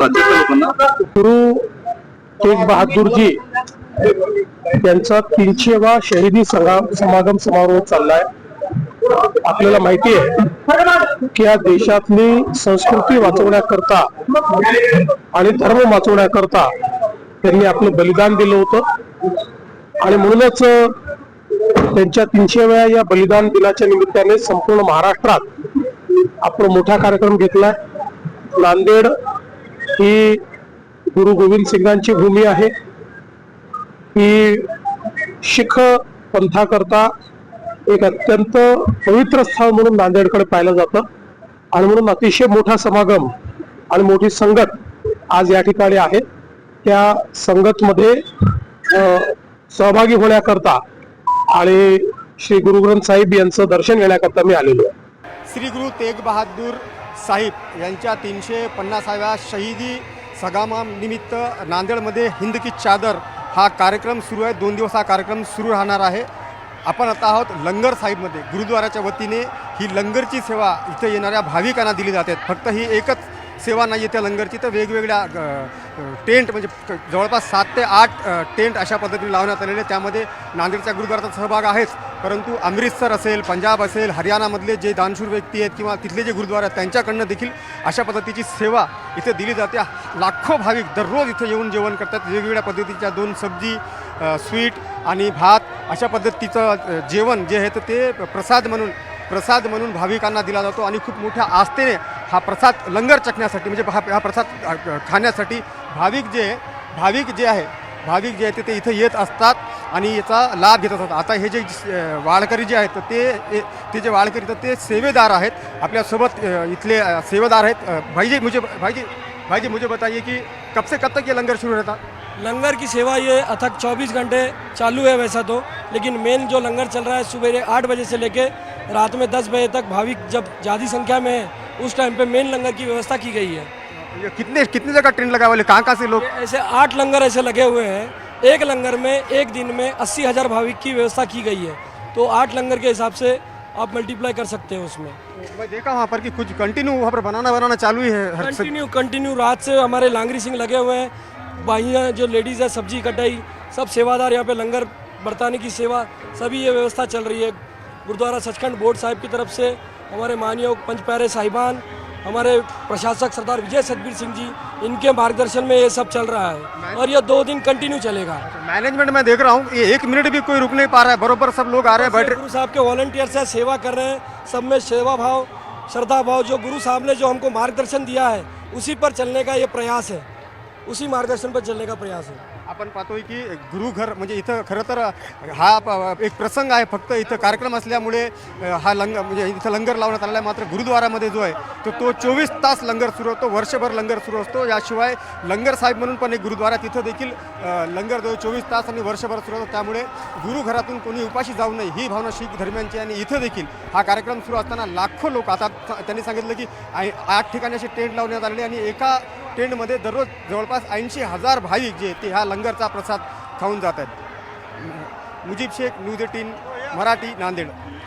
राज्यातल्या लोकांना? गुरु तेग बहादूरजी यांचा 300वा शहीदी समागम समारोह चाललाय। आपल्याला माहिती आहे की या देशातली संस्कृती वाचवण्याकरता आणि धर्म वाचवण्याकरता त्यांनी आपलं बलिदान दिलं होतं आणि म्हणूनच त्यांच्या 300व्या या बलिदान दिनाच्या निमित्ताने संपूर्ण महाराष्ट्रात आपण मोठा कार्यक्रम घेतलाय। नांदेड ही गुरु गोविंद सिंगांची भूमी आहे। ही शीख पंथाकरता एक अत्यंत पवित्र स्थळ म्हणून नांदेडकडे पाहिलं जातं आणि म्हणून अतिशय मोठा समागम आणि मोठी संगत आज या ठिकाणी आहे। त्या संगतमध्ये सहभागी होण्याकरता आणि श्री गुरु ग्रंथ साहिब यांचं दर्शन घेण्याकरता मी आलेलो आहे। श्री गुरु तेग बहादूर साहिब यांच्या 350व्या शहीदी सगामानिमित्त नांदेडमध्ये हिंद की चादर हा कार्यक्रम सुरू आहे। 2 दिवस हा कार्यक्रम सुरू राहणार आहे। आपण आता आहोत लंगर साहिबमध्ये। गुरुद्वाराच्या वतीने ही लंगरची सेवा इथे येणाऱ्या भाविकांना दिली जाते। फक्त ही एकच सेवा नाही आहे त्या लंगरची, तर वेगवेगळ्या टेंट म्हणजे जवळपास 7 ते 8 टेंट अशा पद्धतीने लावण्यात आलेले। त्यामध्ये नांदेडच्या गुरुद्वाराचा सहभाग आहेच, परंतु अमृतसर असेल, पंजाब असेल, हरियाणामधले जे दानशूर व्यक्ती आहेत किंवा तिथले जे गुरुद्वारा आहेत त्यांच्याकडनं देखील अशा पद्धतीची सेवा इथे दिली जाते। लाखो भाविक दररोज इथे येऊन जेवण करतात। वेगवेगळ्या पद्धतीच्या 2 सब्जी, स्वीट आणि भात अशा पद्धतीचं जेवण जे आहे तर ते प्रसाद म्हणून भाविकांना दिला जातो आणि खूप मोठ्या आस्थेने हा प्रसाद लंगर चखण्यासाठी म्हणजे हा प्रसाद खाण्यासाठी भाविक जे आहेत ते इथे येत असतात आणि याचा लाभ घेत असतात। आता हे जे वाळकरी जे आहेत ते जे वाळकरी तर ते सेवेदार आहेत। आपल्यासोबत इथले सेवेदार आहेत। भाईजी मुझे बताइए कि कब से कब तक ये लंगर शुरू रहता? लंगर की सेवा ये अथक 24 घंटे चालू है वैसा तो, लेकिन मेन जो लंगर चल रहा है सुबह 8 बजे से लेके रात में 10 बजे तक भाविक जब ज़्यादा संख्या में है उस टाइम पे मेन लंगर की व्यवस्था की गई है। ये कितने जगह टेंट लगा हुआ है? कहाँ से लोग? ऐसे 8 लंगर ऐसे लगे हुए हैं। एक लंगर में एक दिन में 80,000 भाविक की व्यवस्था की गई है, तो 8 लंगर के हिसाब से आप मल्टीप्लाई कर सकते हैं उसमें। मैं देखा वहाँ पर कि कुछ कंटिन्यू वहाँ पर बनाना चालू ही है। कंटिन्यू रात से हमारे लांगरी सिंह लगे हुए हैं। भाइयाँ जो लेडीज़ है सब्जी कटाई सब सेवादार यहाँ पे लंगर बरताने की सेवा सभी ये व्यवस्था चल रही है। गुरुद्वारा सचखंड बोर्ड साहिब की तरफ से हमारे माननीय पंच प्यारे साहिबान, हमारे प्रशासक सरदार विजय सतबीर सिंह जी, इनके मार्गदर्शन में ये सब चल रहा है और ये 2 दिन कंटिन्यू चलेगा। मैनेजमेंट मैं देख रहा हूँ ये 1 मिनट भी कोई रुक नहीं पा रहा है, बरोबर सब लोग आ रहे हैं बैठ रहे। गुरु साहब के वॉलंटियर्स है, सेवा कर रहे हैं, सब में सेवा भाव श्रद्धा भाव जो गुरु साहब ने जो हमको मार्गदर्शन दिया है उसी पर चलने का ये प्रयास है, उसी मार्गदर्शन पर चलने का प्रयास है। आपण पाहतोय की गुरुघर म्हणजे इथं खरं तर हा एक प्रसंग आहे। फक्त इथं कार्यक्रम असल्यामुळे हा म्हणजे इथं लंगर लावण्यात आलेला आहे। मात्र गुरुद्वारामध्ये जो आहे तो 24 तास लंगर सुरू होतो, वर्षभर लंगर सुरू असतो। याशिवाय लंगर साहिब म्हणून पण एक गुरुद्वारा तिथं देखील लंगर 24 तास आणि वर्षभर सुरू होतो। त्यामुळे गुरुघरातून कोणी उपाशी जाऊ नये ही भावना शीख धर्मियांची। आणि इथं देखील हा कार्यक्रम सुरू असताना लाखो लोक, आता त्यांनी सांगितलं की 8 ठिकाणी असे टेंट लावण्यात आलेले आणि एका टेंटमध्ये दररोज जवळपास 80,000 भाविक जे ते ह्या लंगरचा प्रसाद खाऊन जात आहेत। मुजीब शेख, न्यूज 18 मराठी, नांदेड।